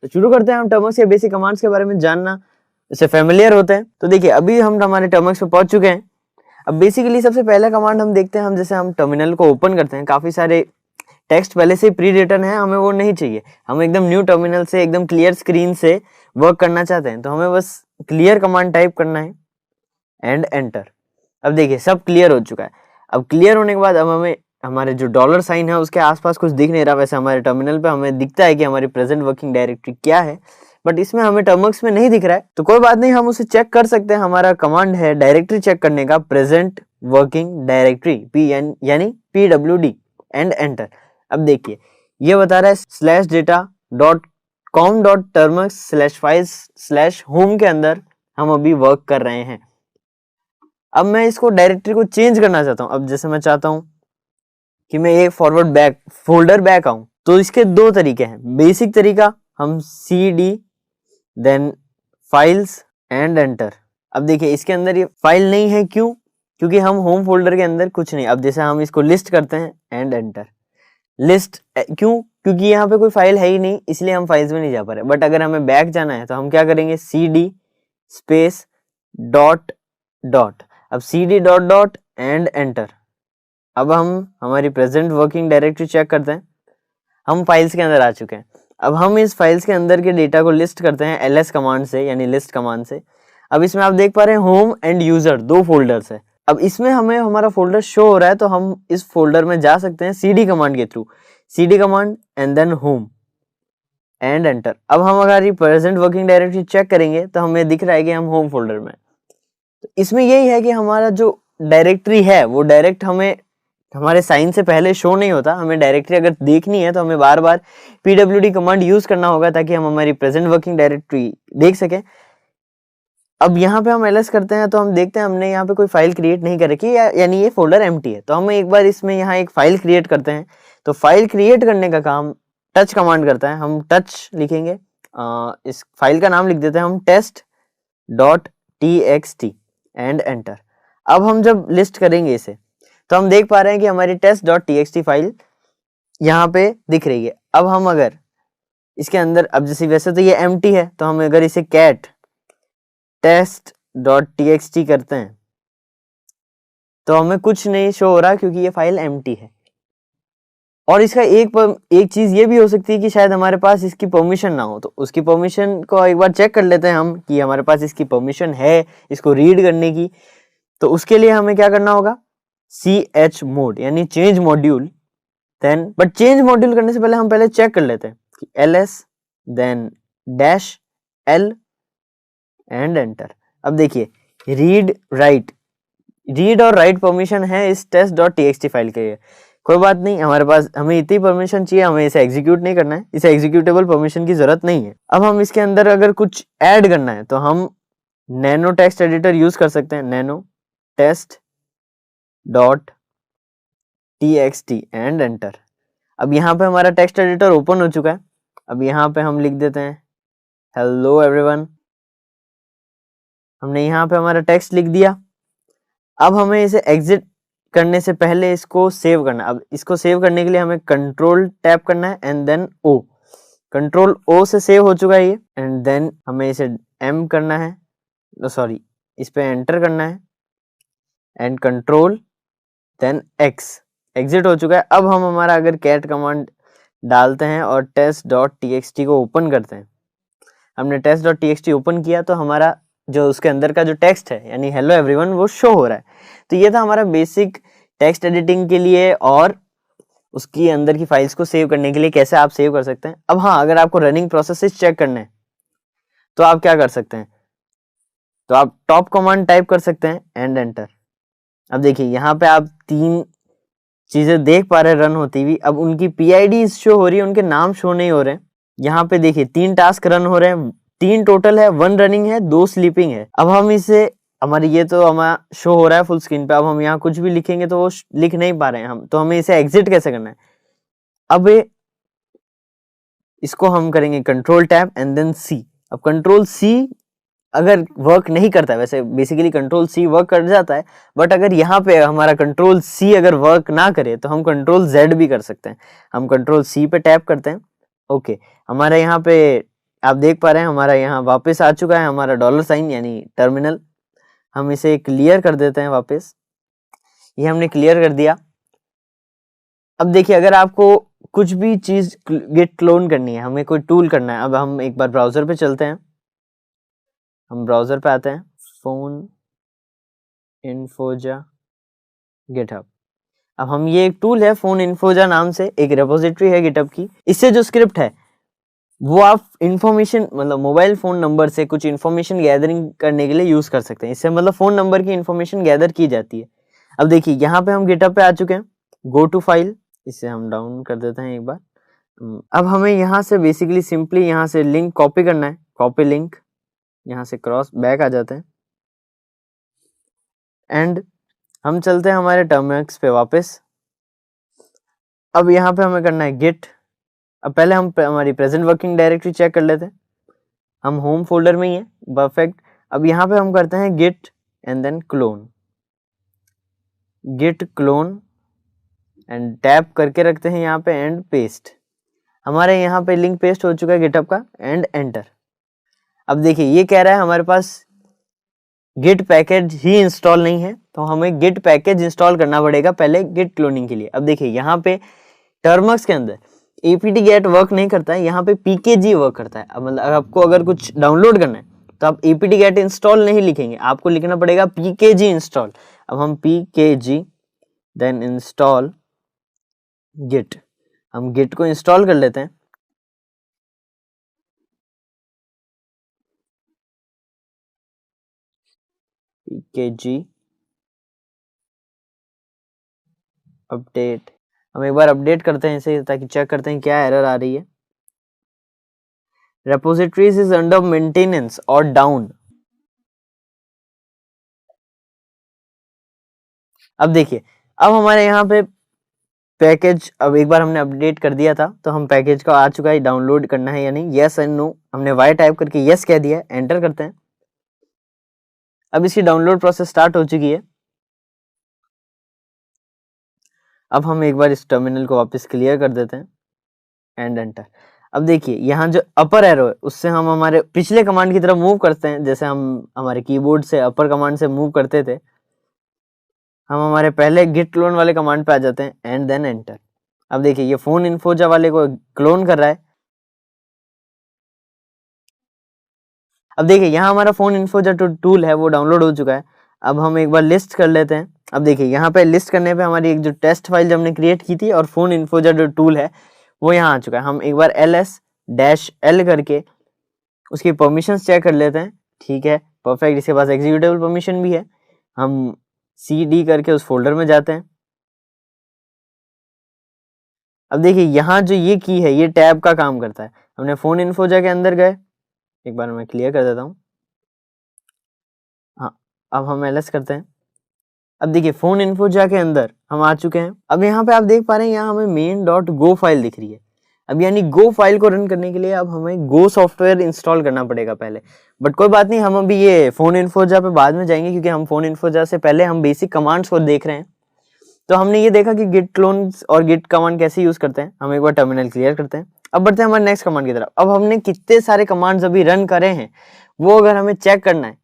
तो शुरू करते हैं हम टर्मक्स या बेसिक कमांड्स के बारे में जानना, इससे फेमिलियर होते हैं। तो देखिए अभी हम हमारे टर्मक्स पे पहुंच चुके हैं। अब बेसिकली सबसे पहला कमांड हम देखते हैं, हम जैसे हम टर्मिनल को ओपन करते हैं, काफी सारे टेक्स्ट पहले से प्री रिटन है, हमें वो नहीं चाहिए, हम एकदम न्यू टर्मिनल से एकदम क्लियर स्क्रीन से वर्क करना चाहते हैं, तो हमें बस क्लियर कमांड टाइप करना है एंड एंटर। अब देखिए सब क्लियर हो चुका है। अब क्लियर होने के बाद अब हमें हमारे जो डॉलर साइन है उसके आसपास कुछ दिख नहीं रहा, वैसे हमारे टर्मिनल पे हमें दिखता है कि हमारी प्रेजेंट वर्किंग डायरेक्टरी क्या है, बट इसमें हमें टर्मक्स में नहीं दिख रहा है। तो कोई बात नहीं, हम उसे चेक कर सकते हैं। हमारा कमांड है डायरेक्टरी चेक करने का, प्रेजेंट वर्किंग डायरेक्टरी यानी PWD एंड एंटर। अब देखिए ये बता रहा है /data.com.termux/files/home के अंदर हम अभी वर्क कर रहे हैं। अब मैं इसको डायरेक्टरी को चेंज करना चाहता हूं। अब जैसे मैं चाहता हूं कि मैं ये फॉरवर्ड बैक फोल्डर बैक आऊं, तो इसके दो तरीके हैं। बेसिक तरीका हम CD then files and enter. अब देखिए इसके अंदर ये फाइल नहीं है, क्यों? क्योंकि हम होम फोल्डर के अंदर कुछ नहीं। अब जैसे हम इसको लिस्ट करते हैं एंड एंटर, लिस्ट क्यों? क्योंकि यहाँ पे कोई फाइल है ही नहीं, इसलिए हम फाइल्स में नहीं जा पा रहे। बट अगर हमें बैक जाना है तो हम क्या करेंगे, CD स्पेस डॉट डॉट, अब CD dot dot and enter. अब हम हमारी प्रेजेंट वर्किंग डायरेक्टरी चेक करते हैं, हम फाइल्स के अंदर आ चुके हैं। अब हम इस फाइल्स के अंदर के डेटा को लिस्ट करते हैं LS कमांड से, यानी लिस्ट कमांड से। अब इसमें आप देख पा रहे हैं होम एंड यूजर दो फोल्डर्स है। अब इसमें हमें हमारा फोल्डर शो हो रहा है, तो हम इस फोल्डर में जा सकते हैं CD कमांड के थ्रू, CD command and then home and enter. अब हम अगर प्रेजेंट वर्किंग डायरेक्टरी चेक करेंगे तो हमें दिख रहा है कि हम होम फोल्डर में। तो इसमें यही है कि हमारा जो डायरेक्टरी है वो डायरेक्ट हमें हमारे साइन से पहले शो नहीं होता। हमें डायरेक्टरी अगर देखनी है तो हमें बार बार PWD कमांड यूज करना होगा ताकि हम हमारी प्रेजेंट वर्किंग डायरेक्टरी देख सकें। अब यहाँ पे हम LS करते हैं तो हम देखते हैं हमने यहाँ पे कोई फाइल क्रिएट नहीं कर रखी, यानी ये फोल्डर एम्प्टी है। तो हम एक बार इसमें यहाँ एक फाइल क्रिएट करते हैं। तो फाइल क्रिएट करने का काम टच कमांड करता है। हम टच लिखेंगे, इस फाइल का नाम लिख देते हैं हम test.txt एंड एंटर। अब हम जब लिस्ट करेंगे इसे तो हम देख पा रहे हैं कि हमारी test.txt फाइल यहाँ पे दिख रही है। अब हम अगर इसके अंदर, अब जैसे वैसे तो ये एम्प्टी है, तो हम अगर इसे cat test.txt करते हैं तो हमें कुछ नहीं शो हो रहा क्योंकि ये फाइल एम्प्टी है। और इसका एक चीज ये भी हो सकती है कि शायद हमारे पास इसकी परमिशन ना हो, तो उसकी परमिशन को एक बार चेक कर लेते हैं हम कि हमारे पास इसकी परमिशन है इसको रीड करने की। तो उसके लिए हमें क्या करना होगा, chmod यानी change module. Then but change module करने से पहले हम पहले चेक कर लेते हैं कि LS then -L and enter. अब देखिए रीड और राइट परमिशन है इस test.txt फाइल के लिए। कोई बात नहीं, हमारे पास हमें इतनी परमिशन चाहिए, हमें इसे एग्जीक्यूट नहीं करना है, इसे एग्जीक्यूटेबल परमिशन की जरूरत नहीं है। अब हम इसके अंदर अगर कुछ ऐड करना है तो हम नैनो टेक्स्ट एडिटर यूज कर सकते हैं, नैनो test.txt एंड एंटर। अब यहाँ पे हमारा टेक्स्ट एडिटर ओपन हो चुका है। अब यहाँ पे हम लिख देते हैं हेलो एवरीवन। हमने यहाँ पे हमारा टेक्स्ट लिख दिया। अब हमें इसे एग्जिट करने से पहले इसको सेव करना है। अब इसको सेव करने के लिए हमें कंट्रोल टैप करना है and then O। Control O से सेव हो चुका है ये, एंड देन हमें इसे M करना है, सॉरी इस पे एंटर करना है and control then X। Exit हो चुका है। अब हम हमारा अगर cat कमांड डालते हैं और test.txt को ओपन करते हैं, हमने test.txt ओपन किया तो हमारा जो उसके अंदर का जो टेक्स्ट है यानी हेलो एवरीवन वो शो हो रहा है। तो ये था हमारा बेसिक टेक्स्ट एडिटिंग के लिए और उसकी अंदर की फाइल्स को सेव करने के लिए कैसे आप सेव कर सकते हैं। अब हाँ, अगर आपको रनिंग प्रोसेसेस चेक करने हैं तो आप क्या कर सकते हैं, तो आप टॉप कमांड टाइप कर सकते हैं एंड एंटर। अब देखिए यहाँ पे आप 3 चीजें देख पा रहे हैं रन होती हुई। अब उनकी PID शो हो रही है, उनके नाम शो नहीं हो रहे हैं। यहाँ पे देखिए 3 टास्क रन हो रहे हैं, 3 टोटल है, 1 रनिंग है, 2 स्लीपिंग है। अब हम इसे, हमारी ये तो हमारा शो हो रहा है फुल स्क्रीन पे। अब हम यहाँ कुछ भी लिखेंगे तो वो लिख नहीं पा रहे हैं हम, तो हमें इसे एग्जिट कैसे करना है। अब इसको हम करेंगे control tab and then C। अब कंट्रोल C अगर वर्क नहीं करता है, वैसे बेसिकली कंट्रोल C वर्क कर जाता है, बट अगर यहाँ पे हमारा कंट्रोल C अगर वर्क ना करे तो हम कंट्रोल Z भी कर सकते हैं। हम कंट्रोल C पे टैप करते हैं, ओके हमारे यहाँ पे आप देख पा रहे हैं हमारा यहाँ वापस आ चुका है हमारा डॉलर साइन यानी टर्मिनल। हम इसे क्लियर कर देते हैं वापस। ये हमने क्लियर कर दिया। अब देखिए अगर आपको कुछ भी चीज गिट क्लोन करनी है, हमें कोई टूल करना है, अब हम एक बार ब्राउजर पे चलते हैं। हम ब्राउजर पे आते हैं, फोन इन्फोजा गिटहब। अब हम ये एक टूल है फोन इन्फोजा नाम से, एक रेपोजिटरी है गिटहब की। इससे जो स्क्रिप्ट है वो आप इंफॉर्मेशन मतलब मोबाइल फोन नंबर से कुछ इंफॉर्मेशन गैदरिंग करने के लिए यूज कर सकते हैं। इससे मतलब फोन नंबर की इंफॉर्मेशन गैदर की जाती है। अब देखिए यहाँ पे हम गिटहब पे आ चुके हैं। गो टू फाइल, इसे हम डाउन कर देते हैं एक बार। अब हमें यहाँ से बेसिकली सिंपली यहाँ से लिंक कॉपी करना है, कॉपी लिंक। यहाँ से क्रॉस बैक आ जाते हैं एंड हम चलते हैं हमारे टर्मिनल्स पे वापस। अब यहाँ पे हमें करना है गिट। अब पहले हम हमारी प्रेजेंट वर्किंग डायरेक्टरी चेक कर लेते हैं। हम होम फोल्डर में ही है, परफेक्ट। अब यहाँ पे हम करते हैं git and then clone, git clone and tap करके रखते हैं यहाँ पे एंड पेस्ट। हमारे यहाँ पे लिंक पेस्ट हो चुका है गिटहब का एंड एंटर। अब देखिए ये कह रहा है हमारे पास गिट पैकेज ही इंस्टॉल नहीं है, तो हमें गिट पैकेज इंस्टॉल करना पड़ेगा पहले गिट क्लोनिंग के लिए। अब देखिए यहाँ पे टर्मक्स के अंदर apt get वर्क नहीं करता है, यहाँ पे pkg वर्क करता है। अब मतलब आपको अगर कुछ डाउनलोड करना है तो आप apt get इंस्टॉल नहीं लिखेंगे, आपको लिखना पड़ेगा pkg इंस्टॉल। अब हम pkg देन इंस्टॉल गिट, हम गिट को इंस्टॉल कर लेते हैं। pkg अपडेट, हम एक बार अपडेट करते हैं इसे ताकि चेक करते हैं क्या एरर आ रही है। repositories is under maintenance और डाउन। अब देखिए अब हमारे यहाँ पे पैकेज, अब एक बार हमने अपडेट कर दिया था तो हम पैकेज का आ चुका है, डाउनलोड करना है या नहीं, यस एंड नो। हमने वाई टाइप करके यस कह दिया, एंटर करते हैं। अब इसकी डाउनलोड प्रोसेस स्टार्ट हो चुकी है। अब हम एक बार इस टर्मिनल को वापस क्लियर कर देते हैं एंड एंटर। अब देखिए यहाँ जो अपर एरो है उससे हम हमारे पिछले कमांड की तरफ मूव करते हैं, जैसे हम हमारे कीबोर्ड से अपर कमांड से मूव करते थे। हम हमारे पहले गिट क्लोन वाले कमांड पे आ जाते हैं एंड देन एंटर। अब देखिए ये फोन इन्फोजा वाले को क्लोन कर रहा है। अब देखिए यहाँ हमारा फोन इन्फोजा टूल है वो डाउनलोड हो चुका है। अब हम एक बार लिस्ट कर लेते हैं। अब देखिए यहाँ पे लिस्ट करने पे हमारी एक जो टेस्ट फाइल जो हमने क्रिएट की थी और फोन इन्फोजा जो टूल है वो यहाँ आ चुका है। हम एक बार ls-l करके उसकी परमिशंस चेक कर लेते हैं। ठीक है, परफेक्ट। इसके पास एग्जीक्यूटेबल परमिशन भी है। हम cd करके उस फोल्डर में जाते हैं। अब देखिए यहाँ जो ये की है ये टैब का काम करता है। हमने फोन इन्फोजा के अंदर गए, एक बार मैं क्लियर कर देता हूँ। हाँ, अब हम ls करते हैं। अब देखिए फोन इन्फोजा के अंदर हम आ चुके हैं। अब यहाँ पे आप देख पा रहे हैं यहाँ हमें main.go फाइल दिख रही है। अब यानी गो फाइल को रन करने के लिए अब हमें गो सॉफ्टवेयर इंस्टॉल करना पड़ेगा पहले। बट कोई बात नहीं, हम अभी ये फोन इन्फोजा पे बाद में जाएंगे क्योंकि हम फोन इन्फोजा से पहले हम बेसिक कमांड्स को देख रहे हैं। तो हमने ये देखा कि गिट क्लोन और गिट कमांड कैसे यूज करते हैं। हम एक बार टर्मिनल क्लियर करते हैं। अब बढ़ते हैं हमारे नेक्स्ट कमांड की तरफ। अब हमने कितने सारे कमांड्स अभी रन करे हैं वो अगर हमें चेक करना है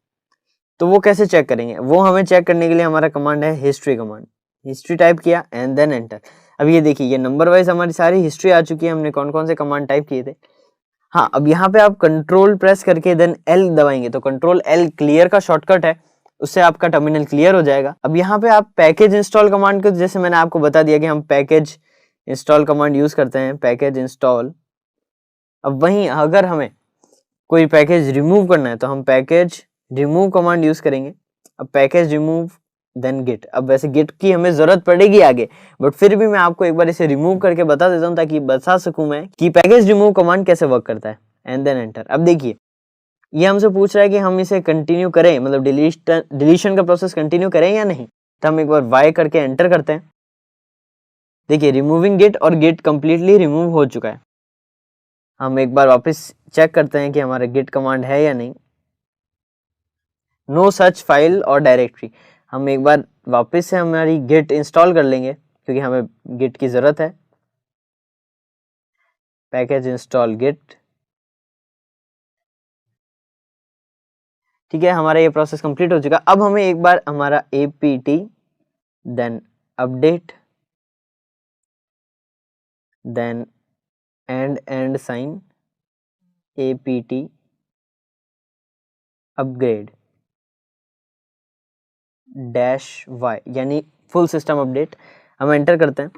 तो वो कैसे चेक करेंगे, वो हमें चेक करने के लिए हमारा कमांड है हिस्ट्री कमांड। हिस्ट्री टाइप किया एंड देन एंटर। अब ये देखिए ये नंबर वाइज हमारी सारी हिस्ट्री आ चुकी है, हमने कौन कौन से कमांड टाइप किए थे। हाँ, अब यहाँ पे आप कंट्रोल प्रेस करके देन एल दबाएंगे तो कंट्रोल एल क्लियर का शॉर्टकट है, उससे आपका टर्मिनल क्लियर हो जाएगा। अब यहाँ पे आप पैकेज इंस्टॉल कमांड को, जैसे मैंने आपको बता दिया कि हम पैकेज इंस्टॉल कमांड यूज करते हैं, पैकेज इंस्टॉल। अब वहीं अगर हमें कोई पैकेज रिमूव करना है तो हम पैकेज रिमूव कमांड यूज करेंगे। अब पैकेज रिमूव देन गिट। अब वैसे गिट की हमें जरूरत पड़ेगी आगे, बट फिर भी मैं आपको एक बार इसे रिमूव करके बता देता हूँ ताकि बता सकूं मैं कि पैकेज रिमूव कमांड कैसे वर्क करता है एंड देन एंटर। अब देखिए ये हमसे पूछ रहा है कि हम इसे कंटिन्यू करें, मतलब डिलीशन का प्रोसेस कंटिन्यू करें या नहीं। तो हम एक बार वाई करके एंटर करते हैं। देखिए रिमूविंग गिट और गिट कंप्लीटली रिमूव हो चुका है। हम एक बार वापस चेक करते हैं कि हमारा गिट कमांड है या नहीं। नो सच फाइल और डायरेक्टरी। हम एक बार वापस से हमारी गिट इंस्टॉल कर लेंगे क्योंकि हमें गिट की जरूरत है। पैकेज इंस्टॉल गिट ठीक है, हमारा ये प्रोसेस कंप्लीट हो चुका। अब हमें एक बार हमारा apt then update then and sign apt upgrade -y यानी फुल सिस्टम अपडेट हम एंटर करते हैं।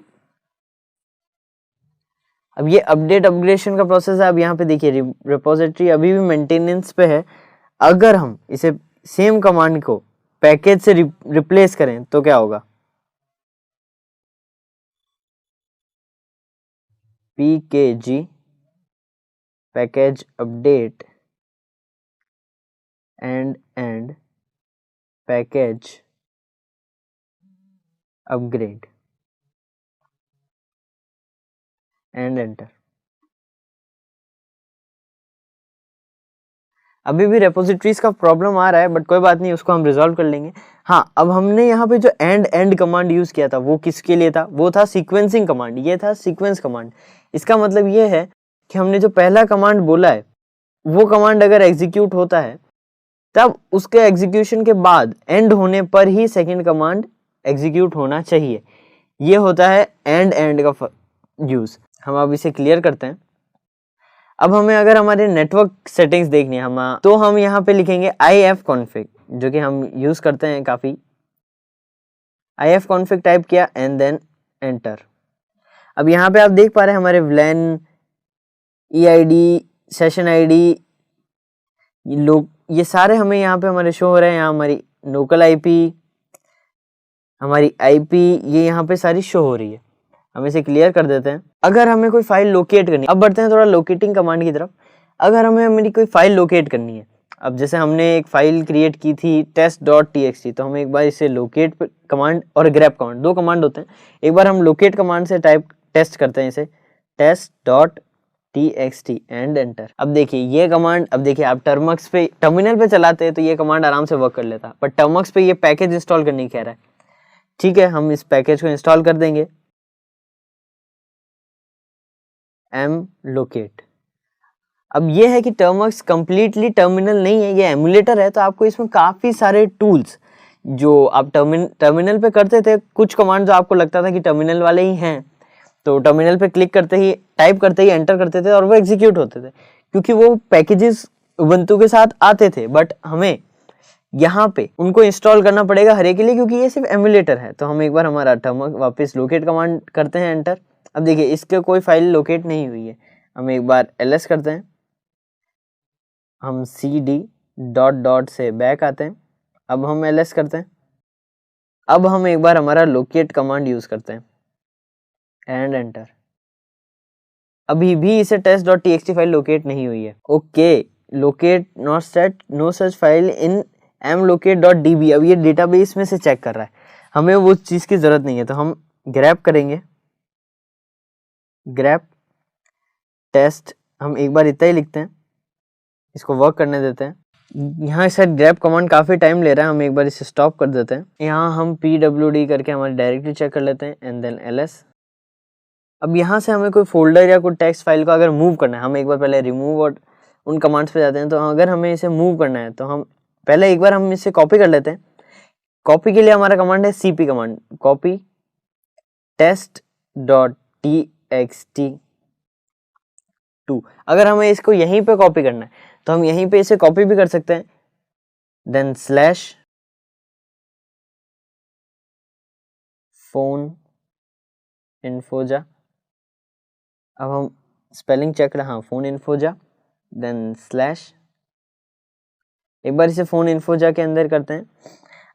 अब ये अपडेट अपग्रेडेशन का प्रोसेस है। अब यहाँ पे देखिए रिपोजिटरी अभी भी मेंटेनेंस पे है। अगर हम इसे सेम कमांड को पैकेज से रिप्लेस करें तो क्या होगा, pkg package update and package upgrade and enter. अभी भी रेपोजिटरीज का प्रॉब्लम आ रहा है, बट कोई बात नहीं, उसको हम रिजॉल्व कर लेंगे। हाँ, अब हमने यहाँ पे जो एंड कमांड यूज किया था वो किसके लिए था, वो था सीक्वेंसिंग कमांड, ये था सीक्वेंस कमांड। इसका मतलब ये है कि हमने जो पहला कमांड बोला है वो कमांड अगर एग्जीक्यूट होता है तब उसके एग्जीक्यूशन के बाद एंड होने पर ही सेकेंड कमांड एग्जीक्यूट होना चाहिए। ये होता है एंड का यूज। हम अब इसे क्लियर करते हैं। अब हमें अगर हमारे नेटवर्क सेटिंग्स देखनी है तो हम यहाँ पे लिखेंगे ifconfig, जो कि हम यूज करते हैं काफी। ifconfig टाइप किया एंड देन एंटर। अब यहाँ पे आप देख पा रहे हैं हमारे VLAN, EID, सेशन ID, लोग ये सारे हमें यहाँ पे हमारे शो हो रहे हैं। यहाँ हमारी लोकल IP, हमारी IP ये यहाँ पे सारी शो हो रही है। हम इसे क्लियर कर देते हैं। अगर हमें कोई फाइल लोकेट करनी है, अब बढ़ते हैं थोड़ा लोकेटिंग कमांड की तरफ। अगर हमें हमारी कोई फाइल लोकेट करनी है, अब जैसे हमने एक फाइल क्रिएट की थी test.txt, तो हम एक बार इसे लोकेट कमांड और ग्रैब कमांड, दो कमांड होते हैं। एक बार हम लोकेट कमांड से टाइप टेस्ट करते हैं इसे test.txt एंड एंटर। अब देखिए ये कमांड, अब देखिए आप टर्मक्स पे टर्मिनल पे चलाते हैं तो ये कमांड आराम से वर्क कर लेता, पर टर्मक्स पे ये पैकेज इंस्टॉल करने कह रहा है। ठीक है, हम इस पैकेज को इंस्टॉल कर देंगे mlocate। अब ये है कि टर्मक्स कंप्लीटली टर्मिनल नहीं है, ये एमुलेटर है, तो आपको इसमें काफी सारे टूल्स जो आप टर्मिनल पे करते थे, कुछ कमांड जो आपको लगता था कि टर्मिनल वाले ही हैं, तो टर्मिनल पे क्लिक करते ही टाइप करते ही एंटर करते थे और वो एग्जीक्यूट होते थे, क्योंकि वो पैकेजेस उबंटू के साथ आते थे। बट हमें यहाँ पे उनको इंस्टॉल करना पड़ेगा हर एक के लिए, क्योंकि ये सिर्फ एमुलेटर है। तो हम एक बार हमारा टर्मक वापस लोकेट कमांड करते हैं एंटर। अब देखिए इसके कोई फाइल लोकेट नहीं हुई है। हम एक बार ls करते हैं, हम cd डॉट से बैक आते हैं। अब हम ls करते हैं। अब हम एक बार हमारा लोकेट कमांड यूज करते हैं एंड एंटर। अभी भी इसे test.txt फाइल लोकेट नहीं हुई है। Okay, locate not set no such file in mlocate.db। अब ये डेटाबेस में से चेक कर रहा है, हमें वो चीज की जरूरत नहीं है। तो हम ग्रैब करेंगे, ग्रैब टेस्ट, हम एक बार इतना ही लिखते हैं, इसको वर्क करने देते हैं। यहाँ से ग्रैब कमांड काफी टाइम ले रहा है, हम एक बार इसे स्टॉप कर देते हैं। यहाँ हम pwd करके हमारी डायरेक्टरी चेक कर लेते हैं एंड देन ls। अब यहाँ से हमें कोई फोल्डर या कोई टेक्स्ट फाइल को अगर मूव करना है, हम एक बार पहले रिमूव और उन कमांड्स पे जाते हैं। तो अगर हमें इसे मूव करना है तो हम पहले एक बार हम इसे कॉपी कर लेते हैं। कॉपी के लिए हमारा कमांड है cp कमांड, कॉपी test.txt2। अगर हमें इसको यहीं पे कॉपी करना है तो हम यहीं पे इसे कॉपी भी कर सकते हैं, देन स्लैश फोन इन्फोजा। अब हम स्पेलिंग चेक करें, हाँ फोन इन्फोजा, देन स्लैश, एक बार इसे फोन इन्फोजा के अंदर करते हैं।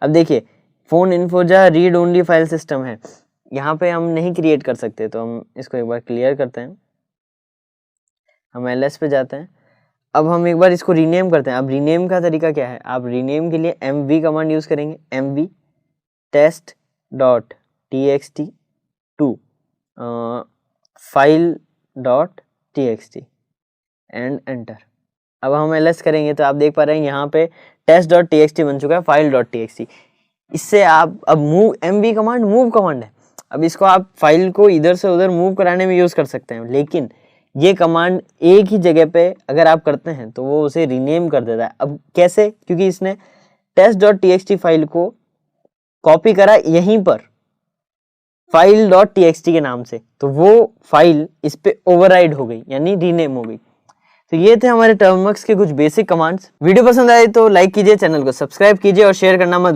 अब देखिए फोन इन्फोजा रीड ओनली फाइल सिस्टम है, यहाँ पे हम नहीं क्रिएट कर सकते, तो हम इसको एक बार क्लियर करते हैं। हम ls पे जाते हैं। अब हम एक बार इसको रीनेम करते हैं। अब रीनेम का तरीका क्या है, आप रीनेम के लिए mv कमांड यूज करेंगे, mv test.txt2 file.txt and enter. अब हम ls करेंगे तो आप देख पा रहे हैं यहाँ पे test.txt बन चुका है file.txt। इससे आप अब move, mv command move command है, अब इसको आप फाइल को इधर से उधर मूव कराने में यूज कर सकते हैं। लेकिन ये कमांड एक ही जगह पे अगर आप करते हैं तो वो उसे रीनेम कर देता है। अब कैसे? क्योंकि इसने test.txt फाइल को कॉपी करा यहीं पर file.txt के नाम से, तो वो फाइल इस पे ओवरराइड हो गई यानी रीनेम हो गई। तो ये थे हमारे टर्मवर्क्स के कुछ बेसिक कमांड्स। वीडियो पसंद आए तो लाइक कीजिए, चैनल को सब्सक्राइब कीजिए और शेयर करना मत